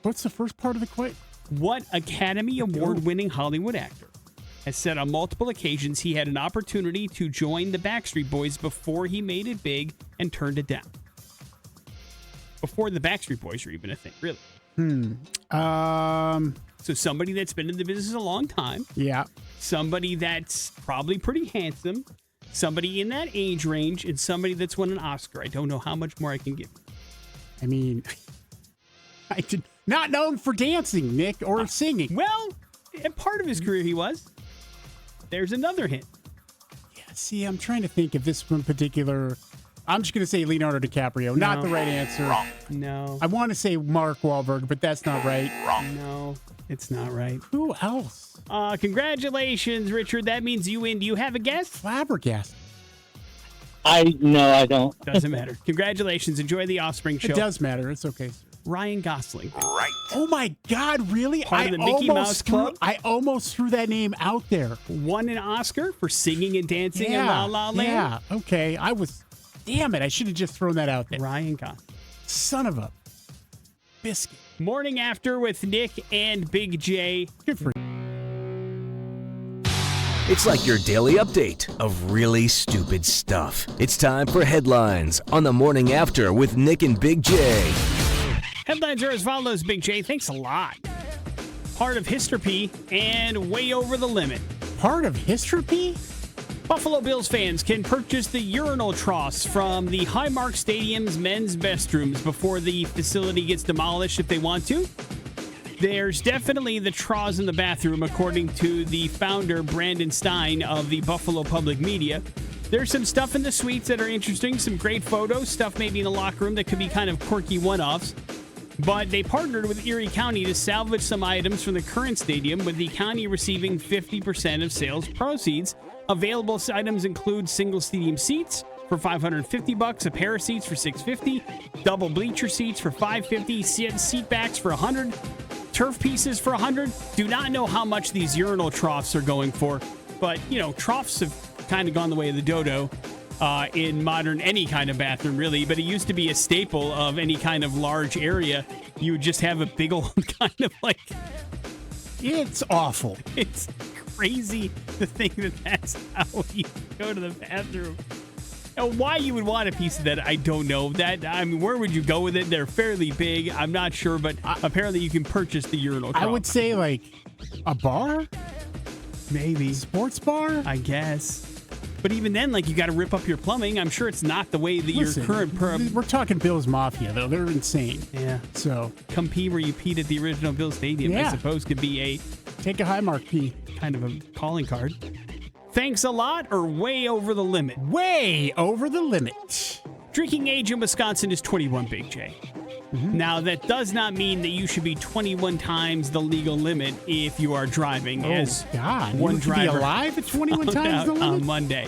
What's the first part of the question? What Academy Award-winning Hollywood actor has said on multiple occasions he had an opportunity to join the Backstreet Boys before he made it big and turned it down? Before the Backstreet Boys were even a thing, really. So somebody that's been in the business a long time. Yeah. Somebody that's probably pretty handsome. Somebody in that age range, and somebody that's won an Oscar. I don't know how much more I can give. I mean, I did not known for dancing, Nick, or singing. Well, part of his career he was. There's another hint. Yeah, see, I'm trying to think of this one particular. I'm just going to say Leonardo DiCaprio. Not the right answer. Wrong. No. I want to say Mark Wahlberg, but that's not right. Wrong. No, it's not right. Who else? Congratulations, Richard. That means you win. Do you have a guess? Flabbergasted. No, I don't. Doesn't matter. Congratulations. Enjoy the Offspring show. It does matter. It's okay, sir. Ryan Gosling. Right. Oh my God, really? Part of the Mickey Mouse Club? I almost threw that name out there. Won an Oscar for singing and dancing in La La Land. Yeah, okay. Damn it, I should have just thrown that out there. Ryan Gosling. Son of a biscuit. Morning After with Nick and Big J. Good for you. It's like your daily update of really stupid stuff. It's time for headlines on the Morning After with Nick and Big J. Headlines are as follows, Big J. Thanks a lot. Part of history and way over the limit. Part of history? Buffalo Bills fans can purchase the urinal troughs from the Highmark Stadium's men's restrooms before the facility gets demolished if they want to. There's definitely the troughs in the bathroom, according to the founder, Brandon Stein, of the Buffalo Public Media. There's some stuff in the suites that are interesting, some great photos, stuff maybe in the locker room that could be kind of quirky one-offs. But they partnered with Erie County to salvage some items from the current stadium, with the county receiving 50% of sales proceeds. Available items include single stadium seats for $550, a pair of seats for $650, double bleacher seats for $550, seat backs for $100, turf pieces for $100. Do not know how much these urinal troughs are going for, but, you know, troughs have kind of gone the way of the dodo in modern any kind of bathroom, really. But it used to be a staple of any kind of large area. You would just have a big old kind of like... It's awful. It's crazy to think that that's how you go to the bathroom. Now, why you would want a piece of that, I don't know. I mean, where would you go with it? They're fairly big. I'm not sure, but apparently you can purchase the urinal trough. I would say like a bar? Maybe. Sports bar? I guess. But even then, like, you got to rip up your plumbing. I'm sure it's not the way that your current... We're talking Bills Mafia, though. They're insane. Yeah. So... Come pee where you peed at the original Bills Stadium, I suppose, could be a... Take a Highmark pee. Kind of a calling card. Thanks a lot or way over the limit? Way over the limit. Drinking age in Wisconsin is 21, Big J. Mm-hmm. Now, that does not mean that you should be 21 times the legal limit if you are driving. Oh, as God. One you driver be alive at 21 times the limit? On Monday.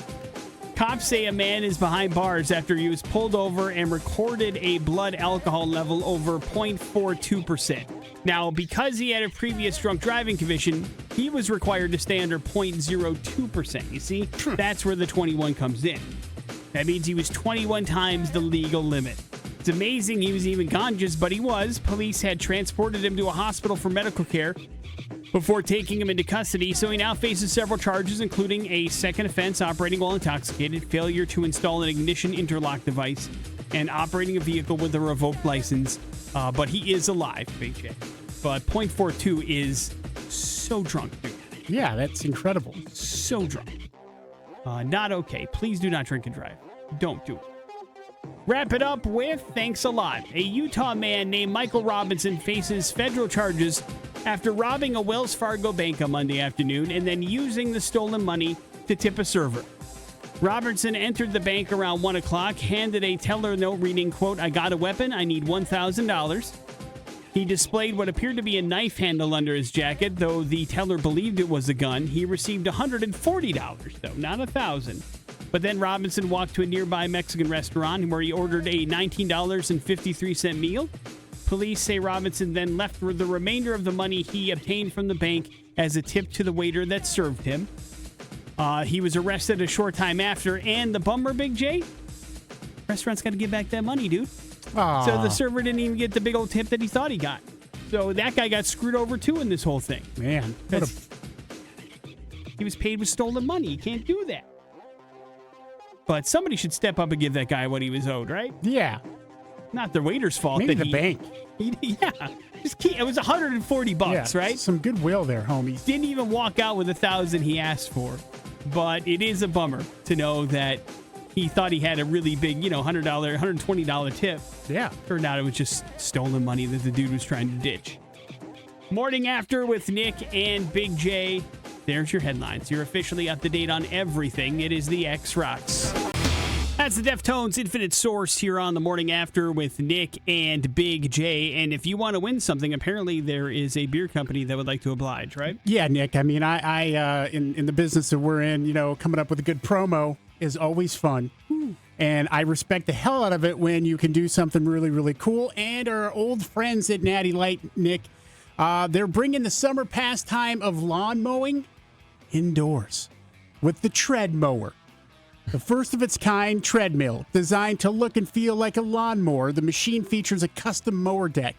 Cops say a man is behind bars after he was pulled over and recorded a blood alcohol level over 0.42%. Now, because he had a previous drunk driving conviction, he was required to stay under 0.02%. You see, that's where the 21 comes in. That means he was 21 times the legal limit. It's amazing he was even conscious, but he was. Police had transported him to a hospital for medical care before taking him into custody, so he now faces several charges, including a second offense, operating while intoxicated, failure to install an ignition interlock device, and operating a vehicle with a revoked license. But he is alive, Big J. But 0.42 is so drunk, dude. Yeah, that's incredible. So drunk. Not okay. Please do not drink and drive. Don't do it. Wrap it up with thanks a lot. A Utah man named Michael Robinson faces federal charges after robbing a Wells Fargo bank on Monday afternoon and then using the stolen money to tip a server. Robertson entered the bank around 1 o'clock, handed a teller note reading, quote, "I got a weapon. I need $1,000. He displayed what appeared to be a knife handle under his jacket, though the teller believed it was a gun. He received $140, though, not $1,000. But then Robinson walked to a nearby Mexican restaurant where he ordered a $19.53 meal. Police say Robinson then left the remainder of the money he obtained from the bank as a tip to the waiter that served him. He was arrested a short time after, and the bummer, Big J, restaurant's got to give back that money, dude. Aww. So the server didn't even get the big old tip that he thought he got. So that guy got screwed over, too, in this whole thing. Man. He was paid with stolen money. You can't do that. But somebody should step up and give that guy what he was owed, right? Yeah. Not the waiter's fault. Maybe the bank. It was $140, right? Some goodwill there, homies. Didn't even walk out with $1,000 he asked for. But it is a bummer to know that he thought he had a really big, $100, $120 tip. Yeah. Turned out it was just stolen money that the dude was trying to ditch. Morning After with Nick and Big J. There's your headlines. You're officially up to date on everything. It is the X Rocks. That's the Deftones Infinite Source here on the Morning After with Nick and Big J. And if you want to win something, apparently there is a beer company that would like to oblige, right? Yeah, Nick. I mean, I in the business that we're in, coming up with a good promo is always fun. And I respect the hell out of it when you can do something really, really cool. And our old friends at Natty Light, Nick, they're bringing the summer pastime of lawn mowing indoors with the Treadmil. The first of its kind Treadmil, designed to look and feel like a lawnmower. The machine features a custom mower deck,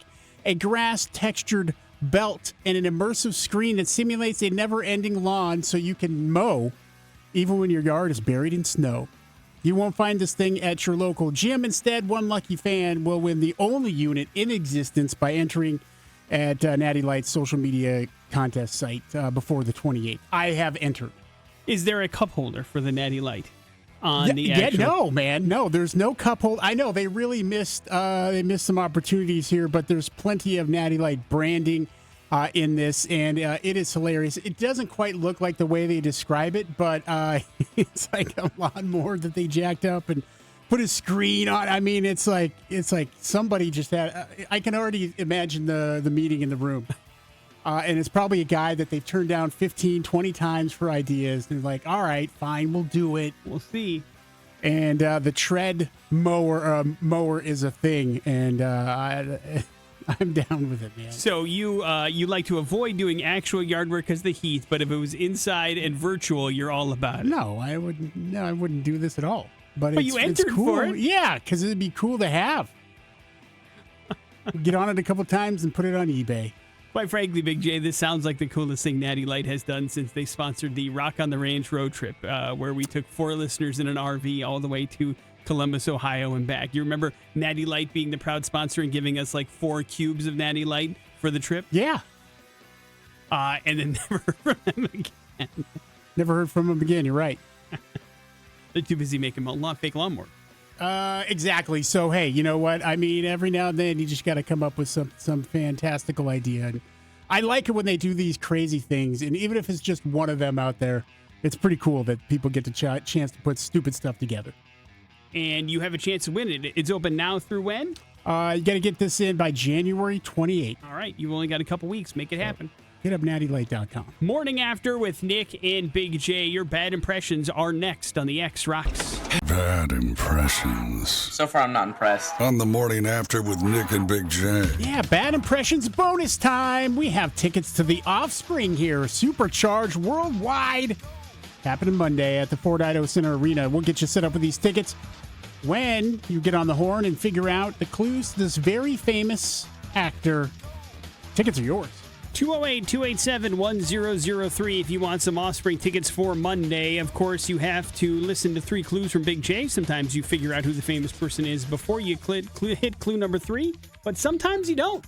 a grass-textured belt, and an immersive screen that simulates a never-ending lawn so you can mow even when your yard is buried in snow. You won't find this thing at your local gym. Instead, one lucky fan will win the only unit in existence by entering at Natty Light's social media contest site before the 28th. I have entered. Is there a cup holder for the Natty Light? On the actual... no, man. No, there's no cup hold. I know they really missed some opportunities here, but there's plenty of Natty Light branding in this, and it is hilarious. It doesn't quite look like the way they describe it, but it's like a lawnmower that they jacked up and put a screen on. I mean, it's like somebody just had. I can already imagine the meeting in the room. And it's probably a guy that they've turned down 15, 20 times for ideas. They're like, all right, fine, we'll do it. We'll see. And the Treadmil is a thing, and I'm down with it, man. So you like to avoid doing actual yard work because of the heat, but if it was inside and virtual, you're all about it. No, I wouldn't do this at all. But you entered it's cool. for it. Yeah, because it'd be cool to have. Get on it a couple times and put it on eBay. Quite frankly, Big J, this sounds like the coolest thing Natty Light has done since they sponsored the Rock on the Range road trip, where we took 4 listeners in an RV all the way to Columbus, Ohio, and back. You remember Natty Light being the proud sponsor and giving us like 4 cubes of Natty Light for the trip? Yeah. And then never heard from them again. Never heard from them again. You're right. They're too busy making fake lawnmower. Exactly. So, hey, you know what? I mean, every now and then you just got to come up with some fantastical idea. And I like it when they do these crazy things. And even if it's just one of them out there, it's pretty cool that people get the chance to put stupid stuff together. And you have a chance to win it. It's open now through when? You got to get this in by January 28th. All right. You've only got a couple weeks. Make it happen. Hit up nattylight.com. Morning After with Nick and Big J. Your bad impressions are next on the X Rocks. Bad impressions. So far, I'm not impressed. On the Morning After with Nick and Big J. Yeah, bad impressions bonus time. We have tickets to The Offspring here, supercharged worldwide. Happening Monday at the Ford Idaho Center Arena. We'll get you set up with these tickets when you get on the horn and figure out the clues to this very famous actor. Tickets are yours. 208-287-1003 if you want some Offspring tickets for Monday. Of course, you have to listen to 3 clues from Big J. Sometimes you figure out who the famous person is before you hit clue number 3, but sometimes you don't.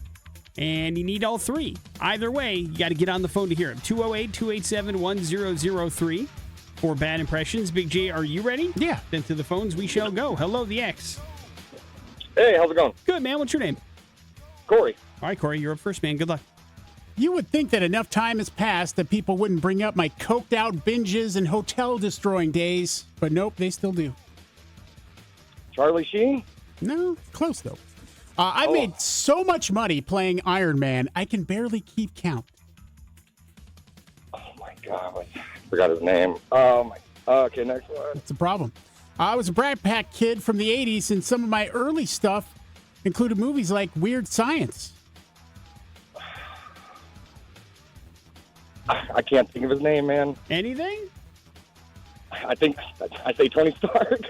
And you need all 3. Either way, you got to get on the phone to hear it. 208-287-1003 for bad impressions. Big J, are you ready? Yeah. Then to the phones we shall go. Hello, the X. Hey, how's it going? Good, man. What's your name? Corey. All right, Corey, you're up first, man. Good luck. You would think that enough time has passed that people wouldn't bring up my coked out binges and hotel destroying days, but nope, they still do. Charlie Sheen? No, close though. I made so much money playing Iron Man, I can barely keep count. Oh my God, I forgot his name. Oh my. Okay, next one. That's a problem. I was a Brat Pack kid from the 80s, and some of my early stuff included movies like Weird Science. I can't think of his name, man. Anything? I think I say Tony Stark.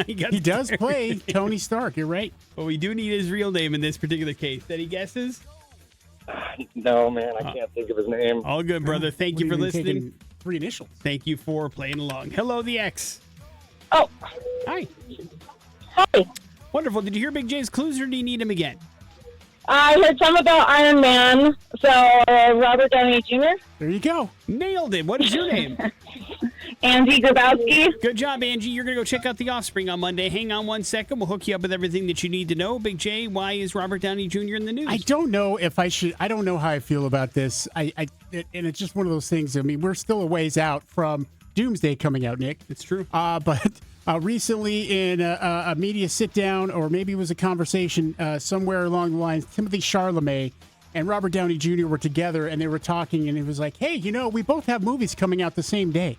He does play Tony Stark. You're right. But we do need his real name in this particular case. Any guesses? No, man, I can't think of his name. All good, brother. Thank you for listening. 3 initials. Thank you for playing along. Hello, the X. Oh. Hi. Hi. Wonderful. Did you hear Big J's clues, or do you need him again? I heard some about Iron Man, so Robert Downey Jr. There you go. Nailed it. What is your name? Angie Grabowski. Good job, Angie. You're going to go check out The Offspring on Monday. Hang on 1 second. We'll hook you up with everything that you need to know. Big J, why is Robert Downey Jr. in the news? I don't know if I should. I don't know how I feel about this. And it's just one of those things. I mean, we're still a ways out from Doomsday coming out, Nick. It's true. But recently in a media sit-down, or maybe it was a conversation somewhere along the lines, Timothy Chalamet and Robert Downey Jr. were together, and they were talking, and it was like, hey, you know, we both have movies coming out the same day.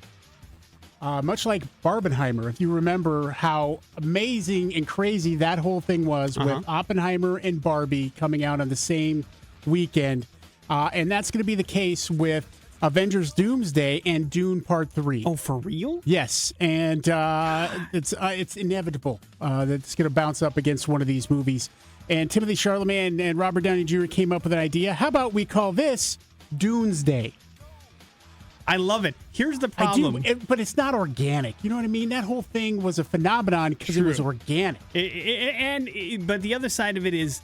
Much like Barbenheimer, if you remember how amazing and crazy that whole thing was with Oppenheimer and Barbie coming out on the same weekend. And that's going to be the case with Avengers Doomsday and Dune Part 3. Oh, for real? Yes, and it's inevitable that it's going to bounce up against one of these movies. And Timothy Chalamet and Robert Downey Jr. came up with an idea. How about we call this Doomsday? I love it. Here's the problem. I do, but it's not organic. You know what I mean? That whole thing was a phenomenon because it was organic. But the other side of it is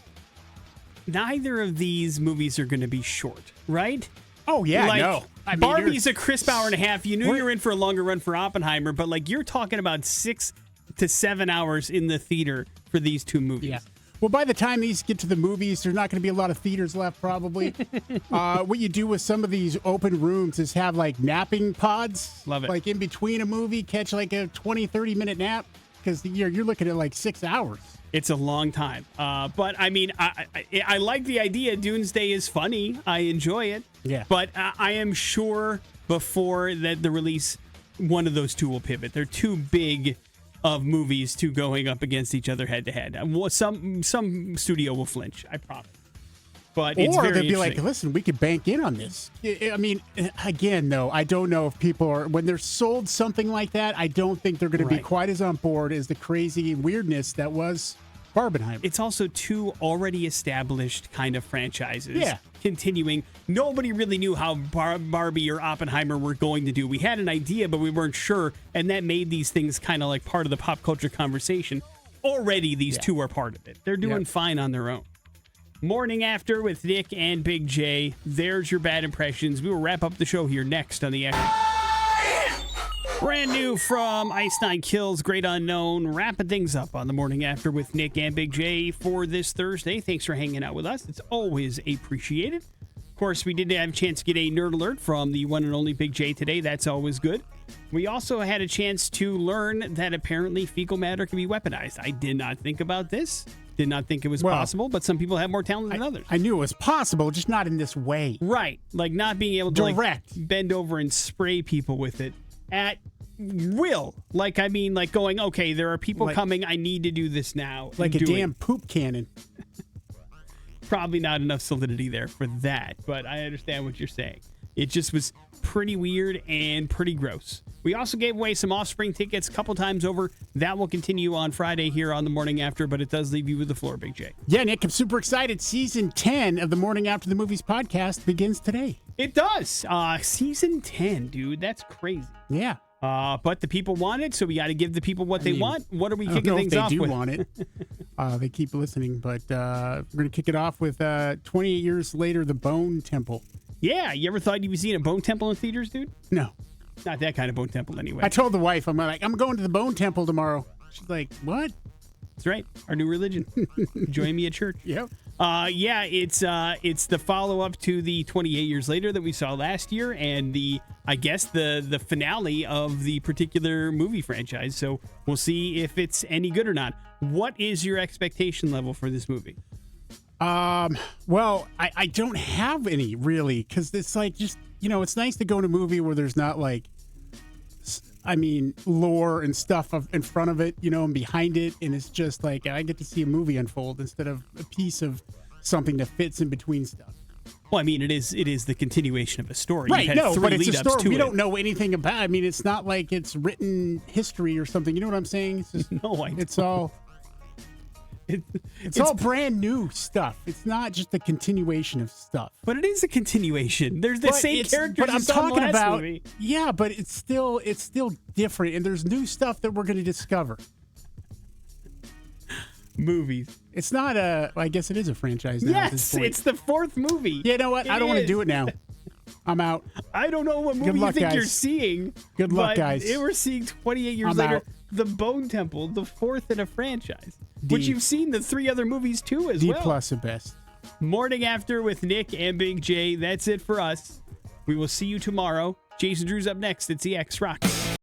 neither of these movies are going to be short, right? Oh, yeah, like, no. I mean, Barbie's a crisp hour and a half. You knew We're- you were in for a longer run for Oppenheimer, but like you're talking about 6 to 7 hours in the theater for these two movies. Yeah. Well, by the time these get to the movies, there's not going to be a lot of theaters left, probably. What you do with some of these open rooms is have like napping pods. Love it. Like in between a movie, catch like a 20, 30-minute nap because you're looking at like 6 hours. It's a long time. But I mean, I like the idea. Doomsday is funny. I enjoy it. Yeah. But I am sure before that the release, one of those two will pivot. They're too big of movies to going up against each other head to head. Some studio will flinch, I promise. But it's or very they'll be like, interesting. listen, we could bank in on this. I mean, again, though, I don't know if people are, when they're sold something like that, I don't think they're going to be Right. quite as on board as the crazy weirdness that was Barbenheimer. It's also two already established kind of franchises. Yeah. Continuing. Nobody really knew how Barbie or Oppenheimer were going to do. We had an idea, but we weren't sure. And that made these things kind of like part of the pop culture conversation. Already, these two are part of it. They're doing fine on their own. Morning After with Nick and Big J. There's your bad impressions. We will wrap up the show here next on the Brand new from Ice Nine Kills, Great Unknown, wrapping things up on the Morning After with Nick and Big J for this Thursday. Thanks for hanging out with us. It's always appreciated. Of course, we did have a chance to get a nerd alert from the one and only Big J today. That's always good. We also had a chance to learn that apparently fecal matter can be weaponized. I did not think about this. Did not think it was possible, but some people have more talent than others. I knew it was possible, just not in this way. Right. Like not being able to Direct. bend over and spray people with it at will. Like, I mean, like going, okay, there are people coming. I need to do this now. Like a and do damn it. poop cannon. Probably not enough solidity there for that, but I understand what you're saying. It just was pretty weird and pretty gross. We also gave away some Offspring tickets a couple times over. That will continue on Friday here on the Morning After, but it does leave you with the floor, Big J. Yeah, Nick, I'm super excited. Season 10 of the Morning After the Movies podcast begins today. It does. Season 10, dude. That's crazy. Yeah. But the people want it, so we got to give the people what they want. What are we I don't kicking know things if they off do with? want it. They keep listening, but we're going to kick it off with 28 years later, The Bone Temple. Yeah, you ever thought you'd be seeing a Bone Temple in theaters, dude? No. Not that kind of Bone Temple, anyway. I told the wife, I'm going to the Bone Temple tomorrow. She's like, what? That's right. Our new religion. Join me at church. Yep. Yeah, it's the follow-up to the 28 years later that we saw last year, and I guess the finale of the particular movie franchise. So we'll see if it's any good or not. What is your expectation level for this movie? Well, I don't have any really, because it's like just, it's nice to go to a movie where there's not like, lore and stuff in front of it, and behind it. And it's just like, I get to see a movie unfold instead of a piece of something that fits in between stuff. Well, I mean, it is the continuation of a story. Right, You've had no, three but it's a lead-ups story to we it. don't know anything about. It's not like it's written history or something. You know what I'm saying? It's just, No, I it's all... It's all brand new stuff. It's not just a continuation of stuff. But it is a continuation. There's the But same it's- characters But I'm as on the talking last about movie. yeah, but it's still different, and there's new stuff that we're going to discover. Movies. It's not I guess it is a franchise now. At this Yes, point. it's the fourth movie. You know what? I don't want to is. do it now. I'm out. I don't know what movie Good luck, you think guys. you're seeing. Good luck, but guys. We're seeing 28 years I'm later, out. The Bone Temple, the fourth in a franchise, D. which you've seen the three other movies too as D well. plus at best. Morning After with Nick and Big J. That's it for us. We will see you tomorrow. Jason Drew's up next. It's the X Rock.